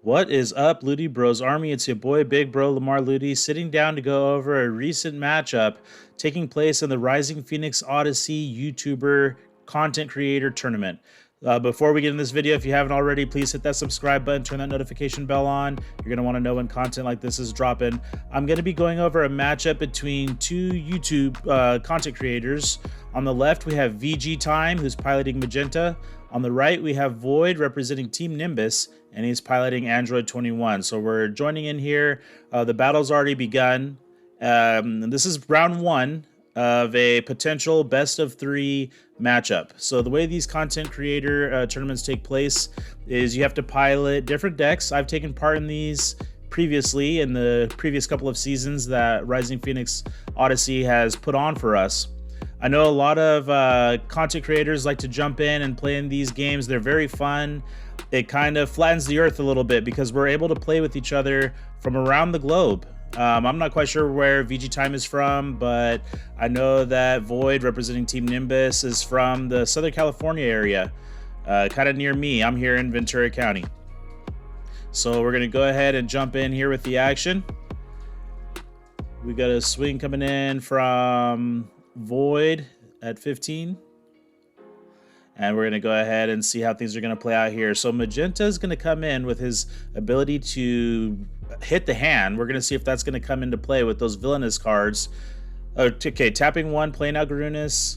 What is up, Ludy Bros Army? It's your boy, Big Bro Lamar Ludy, sitting down to go over a recent matchup taking place in the Rising Phoenix Odyssey YouTuber content creator tournament. Before we get in this video, if you haven't already, please hit that subscribe button, turn that notification bell on. You're going to want to know when content like this is dropping. I'm going to be going over a matchup between two YouTube content creators. On the left, we have VG Time, who's piloting Magenta. On the right, we have Void representing Team Nimbus, and he's piloting Android 21. So we're joining in here. The battle's already begun. This is round one of a potential best of three matchup. So the way these content creator tournaments take place is you have to pilot different decks. I've taken part in these previously in the previous couple of seasons that Rising Phoenix Odyssey has put on for us. I know a lot of content creators like to jump in and play in these games. They're very fun. It kind of flattens the earth a little bit because we're able to play with each other from around the globe. I'm not quite sure where VG Time is from, but I know that Void, representing Team Nimbus, is from the Southern California area, kind of near me. I'm here in Ventura County. So we're going to go ahead and jump in here with the action. We got a swing coming in from Void at 15. And we're going to go ahead and see how things are going to play out here. So Magenta is going to come in with his ability to hit the hand. We're going to see if that's going to come into play with those villainous cards. Okay, tapping one, playing out Garunus.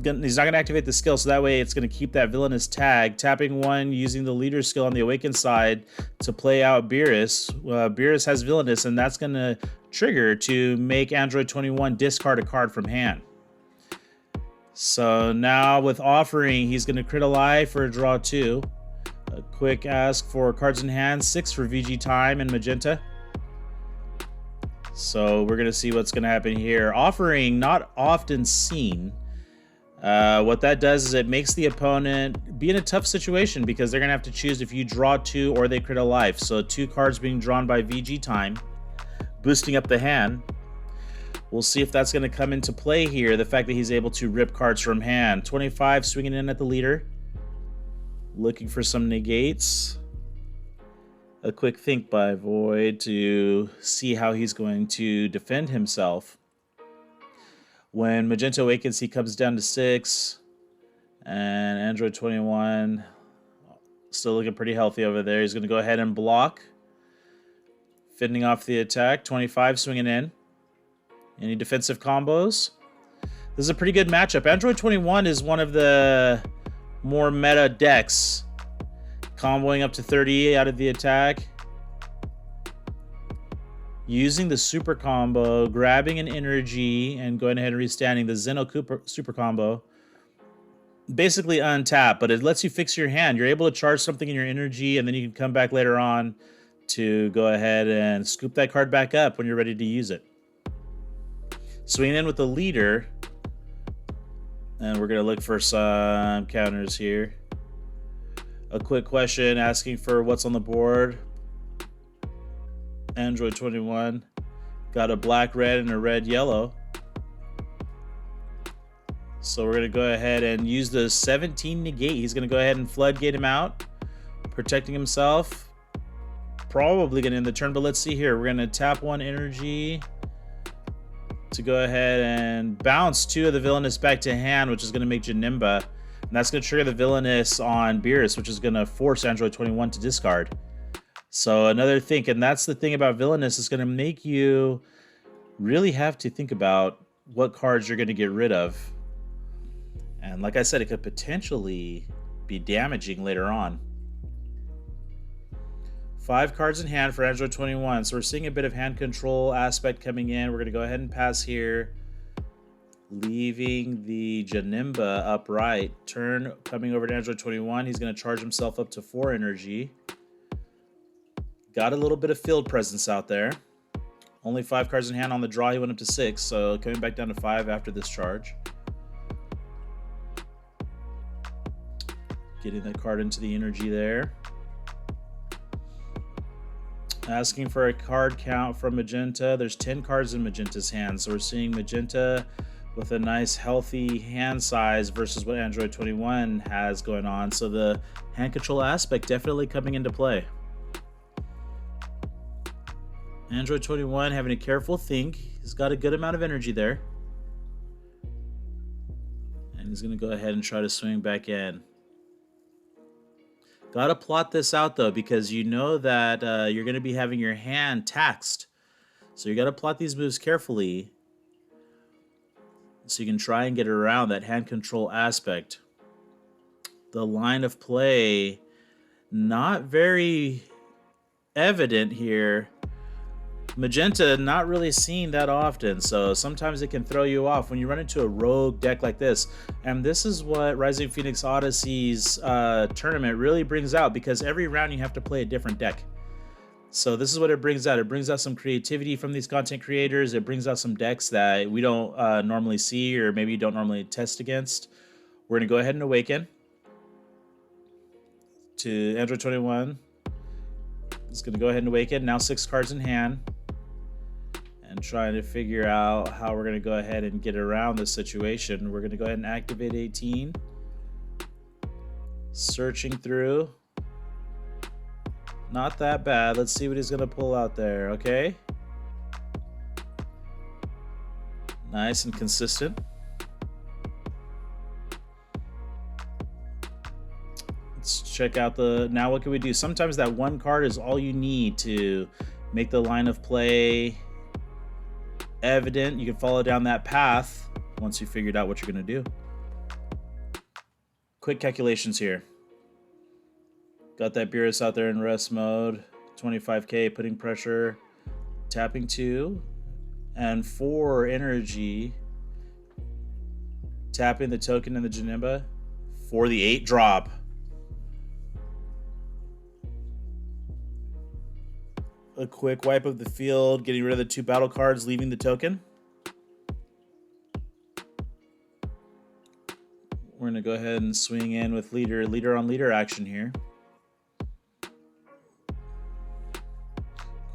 He's not going to activate the skill, so that way it's going to keep that villainous tag. Tapping one, using the leader skill on the awakened side to play out Beerus. Beerus has villainous, and that's going to trigger to make Android 21 discard a card from hand. So now with offering, he's going to crit a life for a draw 2. A quick ask for cards in hand, 6 for VG Time and Magenta. So we're going to see what's going to happen here. Offering, not often seen. What that does is it makes the opponent be in a tough situation because they're going to have to choose if you draw 2 or they crit a life. So 2 cards being drawn by VG Time, boosting up the hand. We'll see if that's going to come into play here, the fact that he's able to rip cards from hand. 25 swinging in at the leader. Looking for some negates. A quick think by Void to see how he's going to defend himself. When Magenta awakens, he comes down to 6. And Android 21 still looking pretty healthy over there. He's going to go ahead and block. Fending off the attack. 25 swinging in. Any defensive combos? This is a pretty good matchup. Android 21 is one of the more meta decks. Comboing up to 30 out of the attack. Using the super combo, grabbing an energy, and going ahead and restanding the Zeno super combo. Basically untap, but it lets you fix your hand. You're able to charge something in your energy, and then you can come back later on to go ahead and scoop that card back up when you're ready to use it. Swinging in with the leader, and we're going to look for some counters here. A quick question asking for what's on the board. Android 21 got a black, red, and a red, yellow. So we're going to go ahead and use the 17 negate. He's going to go ahead and floodgate him out, protecting himself. Probably going to end the turn, but let's see here. We're going to tap one energy to go ahead and bounce 2 of the villainous back to hand, which is going to make Janemba. And that's going to trigger the villainous on Beerus, which is going to force Android 21 to discard. So another think, and that's the thing about villainous, is going to make you really have to think about what cards you're going to get rid of. And like I said, it could potentially be damaging later on. 5 cards in hand for Android 21. So we're seeing a bit of hand control aspect coming in. We're going to go ahead and pass here. Leaving the Janemba upright. Turn coming over to Android 21. He's going to charge himself up to 4 energy. Got a little bit of field presence out there. Only 5 cards in hand on the draw. He went up to 6. So coming back down to 5 after this charge. Getting that card into the energy there. Asking for a card count from Magenta. There's 10 cards in Magenta's hand. So we're seeing Magenta with a nice healthy hand size versus what Android 21 has going on. So the hand control aspect definitely coming into play. Android 21 having a careful think. He's got a good amount of energy there. And he's going to go ahead and try to swing back in. Got to plot this out, though, because you know that you're going to be having your hand taxed. So you got to plot these moves carefully so you can try and get around that hand control aspect. The line of play, not very evident here. Magenta, not really seen that often, so sometimes it can throw you off when you run into a rogue deck like this. And this is what Rising Phoenix Odyssey's tournament really brings out, because every round you have to play a different deck. So this is what it brings out. It brings out some creativity from these content creators. It brings out some decks that we don't normally see, or maybe you don't normally test against. We're going to go ahead and awaken to Android 21. It's going to go ahead and awaken. Now 6 cards in hand. And trying to figure out how we're going to go ahead and get around this situation. We're going to go ahead and activate 18. Searching through. Not that bad. Let's see what he's going to pull out there, okay? Nice and consistent. Let's check out the... Now what can we do? Sometimes that one card is all you need to make the line of play evident. You can follow down that path once you figured out what you're going to do. Quick calculations here. Got that Beerus out there in rest mode. 25k, putting pressure. Tapping 2. And 4 energy. Tapping the token and the Janemba for the 8 drop. A quick wipe of the field, getting rid of the 2 battle cards, leaving the token. We're going to go ahead and swing in with leader on leader action here.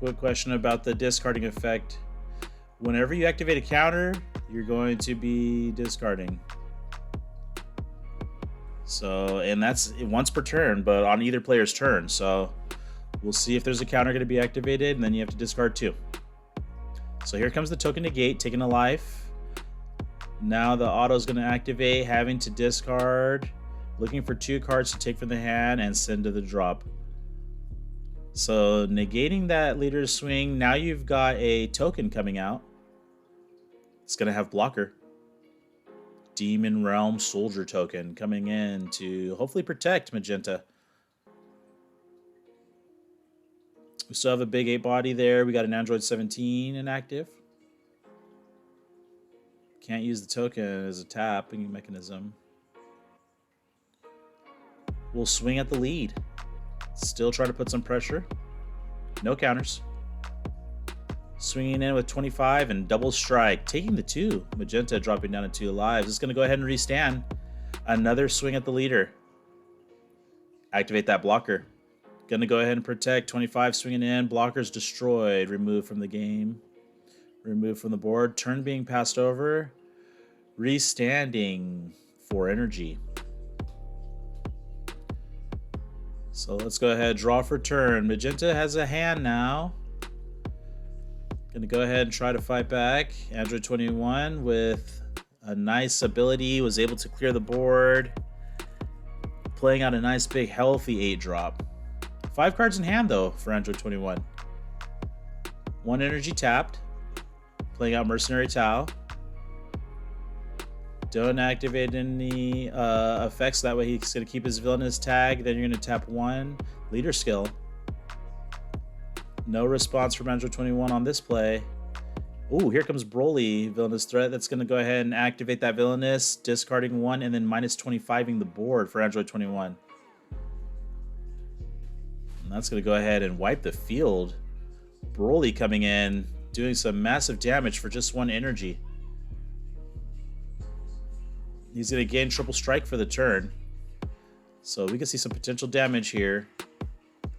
Quick question about the discarding effect. Whenever you activate a counter, you're going to be discarding. So, and that's once per turn, but on either player's turn. So we'll see if there's a counter going to be activated, and then you have to discard 2. So here comes the token negate, taking a life. Now the auto is going to activate, having to discard, looking for 2 cards to take from the hand and send to the drop. So negating that leader's swing, now you've got a token coming out. It's going to have blocker. Demon Realm Soldier token coming in to hopefully protect Magenta. We still have a big 8 body there. We got an Android 17 inactive. Can't use the token as a tapping mechanism. We'll swing at the lead. Still try to put some pressure. No counters. Swinging in with 25 and double strike. Taking the 2. Magenta dropping down to 2 lives. It's going to go ahead and restand. Another swing at the leader. Activate that blocker. Going to go ahead and protect. 25 swinging in. Blockers destroyed. Removed from the game. Removed from the board. Turn being passed over. Restanding for energy. So let's go ahead, draw for turn. Magenta has a hand now. Gonna go ahead and try to fight back. Android 21 with a nice ability, was able to clear the board. Playing out a nice big healthy 8 drop. 5 cards in hand though for Android 21. 1 energy tapped. Playing out Mercenary Tau. Don't activate any effects. That way he's going to keep his villainous tag. Then you're going to tap 1 leader skill. No response from Android 21 on this play. Ooh, here comes Broly, villainous threat. That's going to go ahead and activate that villainous, discarding 1 and then minus 25ing the board for Android 21. And that's going to go ahead and wipe the field. Broly coming in, doing some massive damage for just 1 energy. He's going to gain triple strike for the turn. So we can see some potential damage here.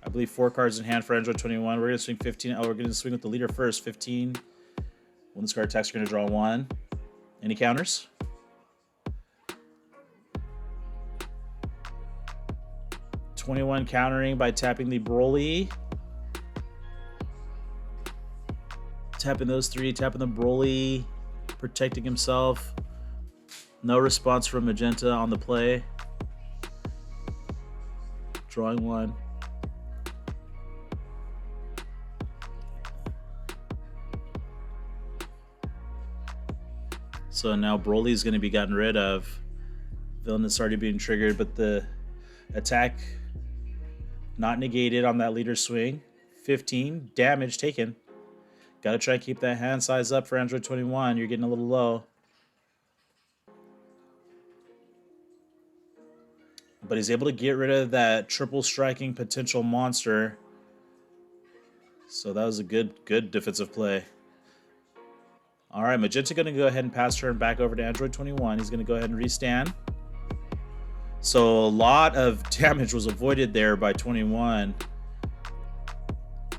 I believe 4 cards in hand for Android 21. We're going to swing 15. Oh, we're going to swing with the leader first. 15. When this card attacks, we're going to draw 1. Any counters? (21) countering by tapping the Broly. Tapping those three, tapping the Broly, protecting himself. No response from Magenta on the play. Drawing one. So now Broly is going to be gotten rid of. Villain is already being triggered, but the attack not negated on that leader swing. 15 damage taken. Got to try to keep that hand size up for Android 21. You're getting a little low. But he's able to get rid of that triple striking potential monster. So that was a good defensive play. All right, Magenta going to go ahead and pass turn back over to Android 21. He's going to go ahead and restand. So a lot of damage was avoided there by 21.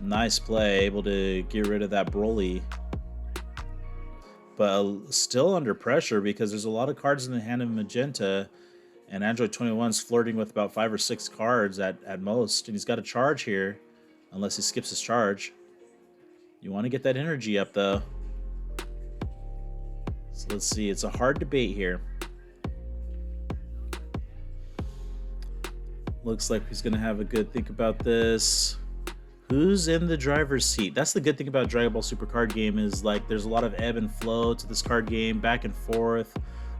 Nice play, able to get rid of that Broly. But still under pressure because there's a lot of cards in the hand of Magenta. And Android 21's flirting with about 5 or 6 cards at most. And he's got a charge here, unless he skips his charge. You want to get that energy up, though. So let's see. It's a hard debate here. Looks like he's going to have a good think about this. Who's in the driver's seat? That's the good thing about Dragon Ball Super card game is like there's a lot of ebb and flow to this card game, back and forth.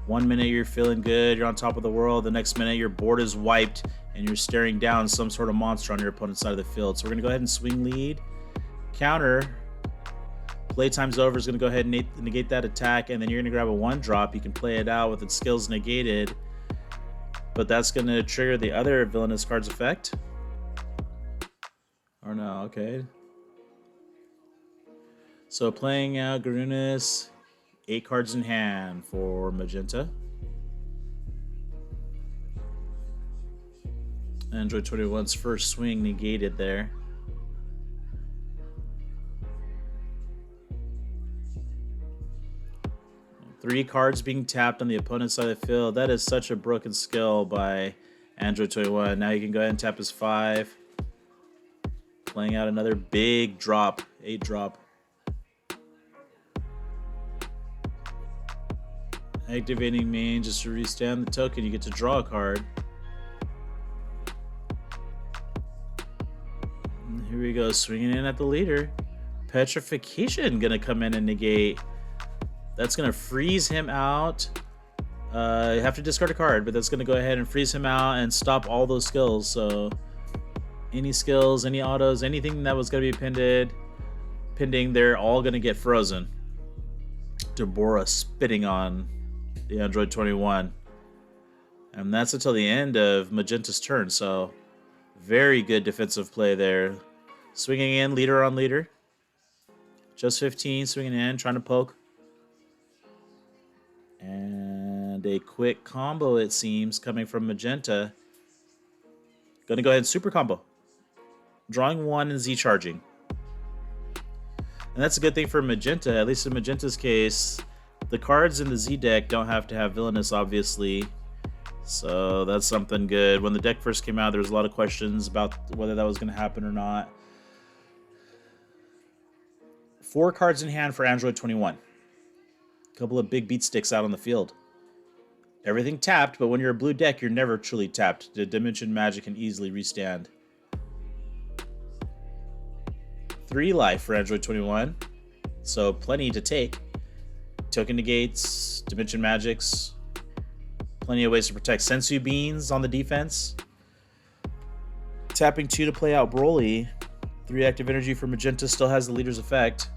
1 minute you're feeling good, you're on top of the world. The next minute your board is wiped and you're staring down some sort of monster on your opponent's side of the field. So we're going to go ahead and swing lead. Counter. Playtime's over is going to go ahead and negate that attack, and then you're going to grab a 1-drop. You can play it out with its skills negated. But that's going to trigger the other villainous card's effect. Or no, okay. So playing out Garunas, 8 cards in hand for Magenta. Android 21's first swing negated there. Three cards being tapped on the opponent's side of the field. That is such a broken skill by Android 21. Now you can go ahead and tap his 5. Playing out another big drop, 8-drop. Activating main just to restand the token. You get to draw a card. And here we go, swinging in at the leader. Petrification gonna come in and negate. That's going to freeze him out. You have to discard a card, but that's going to go ahead and freeze him out and stop all those skills. So any skills, any autos, anything that was going to be pending, they're all going to get frozen. Deborah spitting on the Android 21. And that's until the end of Magenta's turn. So very good defensive play there. Swinging in, leader on leader. Just 15, swinging in, trying to poke. And a quick combo, it seems, coming from Magenta. Gonna go ahead and super combo. Drawing 1 and Z charging. And that's a good thing for Magenta, at least in Magenta's case. The cards in the Z deck don't have to have villainous, obviously. So that's something good. When the deck first came out, there was a lot of questions about whether that was going to happen or not. 4 cards in hand for Android 21. Couple of big beat sticks out on the field. Everything tapped, but when you're a blue deck, you're never truly tapped. The Dimension Magic can easily restand. 3 life for Android 21. So plenty to take. Token negates, Dimension Magics. Plenty of ways to protect. Sensu Beans on the defense. Tapping 2 to play out Broly. 3 active energy for Magenta still has the leader's effect.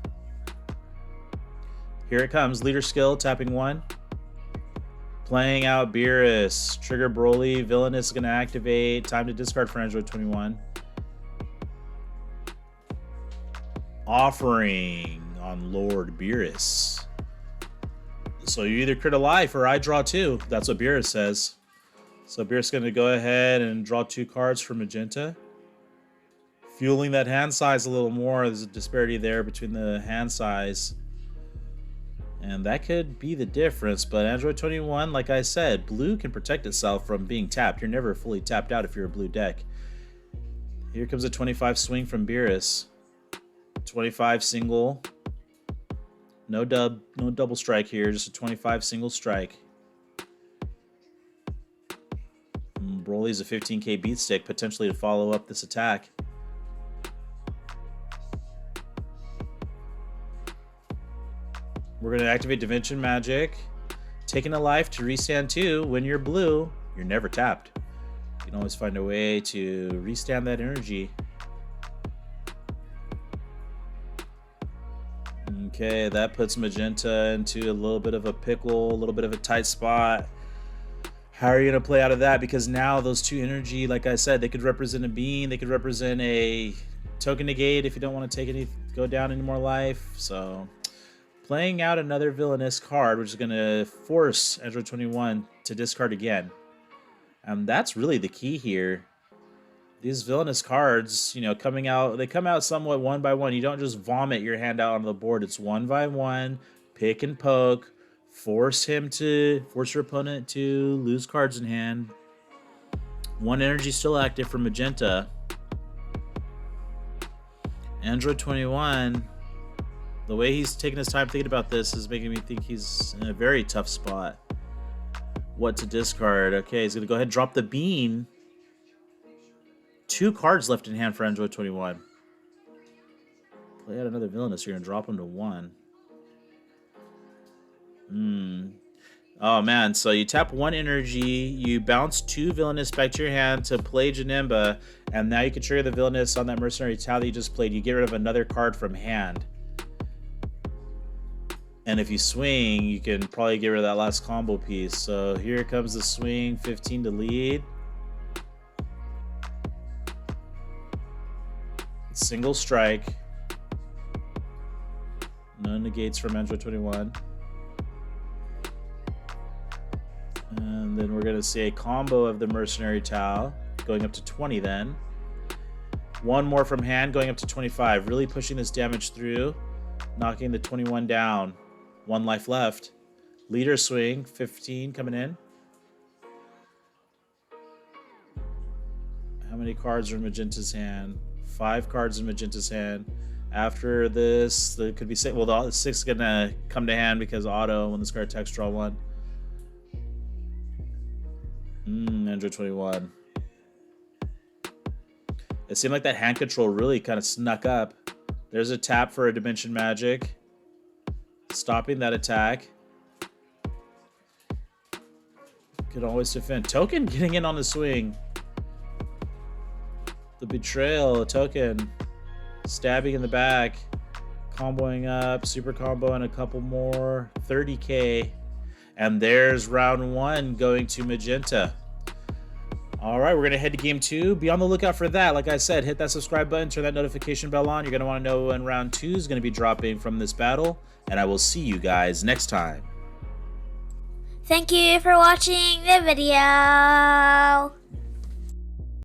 Here it comes. Leader skill, tapping 1. Playing out Beerus. Trigger Broly. Villainous is going to activate. Time to discard for Android 21. Offering on Lord Beerus. So you either crit a life or I draw 2. That's what Beerus says. So Beerus is going to go ahead and draw 2 cards for Magenta. Fueling that hand size a little more. There's a disparity there between the hand size. And that could be the difference, but Android 21, like I said, blue can protect itself from being tapped. You're never fully tapped out if you're a blue deck. Here comes a 25 swing from Beerus. 25 single. No double strike here, just a 25 single strike. Broly's a 15k beat stick, potentially to follow up this attack. We're going to activate Dimension Magic. Taking a life to restand 2. When you're blue, you're never tapped. You can always find a way to restand that energy. Okay, that puts Magenta into a little bit of a pickle, a little bit of a tight spot. How are you going to play out of that? Because now those 2 energy, like I said, they could represent a bean. They could represent a token negate if you don't want to go down any more life. So playing out another villainous card, which is going to force Android 21 to discard again. And that's really the key here. These villainous cards, you know, they come out somewhat one by one. You don't just vomit your hand out on the board. It's one by one, pick and poke, force your opponent to lose cards in hand. 1 energy still active for Magenta. Android 21, the way he's taking his time thinking about this is making me think he's in a very tough spot. What to discard? Okay, he's going to go ahead and drop the bean. 2 cards left in hand for Android 21. Play out another villainous. You're going to drop him to 1. Oh, man. So you tap 1 energy. You bounce 2 villainous back to your hand to play Janemba. And now you can trigger the villainous on that mercenary tile that you just played. You get rid of another card from hand. And if you swing, you can probably get rid of that last combo piece. So here comes the swing. 15 to lead. Single strike. No negates from Android 21. And then we're going to see a combo of the Mercenary Tau going up to 20 then. 1 more from hand going up to 25. Really pushing this damage through. Knocking the 21 down. 1 life left. Leader swing. 15 coming in. How many cards are in Magenta's hand? 5 cards in Magenta's hand. After this, there could be 6. Well, the 6 is going to come to hand because auto, when this card attacks, draw 1. Android 21. It seemed like that hand control really kind of snuck up. There's a tap for a Dimension Magic. Stopping that attack. Could always defend. Token getting in on the swing. The betrayal, a token. Stabbing in the back. Comboing up. Super combo and a couple more. 30k. And there's round 1 going to Magenta. All right, we're going to head to game 2. Be on the lookout for that. Like I said, hit that subscribe button. Turn that notification bell on. You're going to want to know when round 2 is going to be dropping from this battle. And I will see you guys next time. Thank you for watching the video.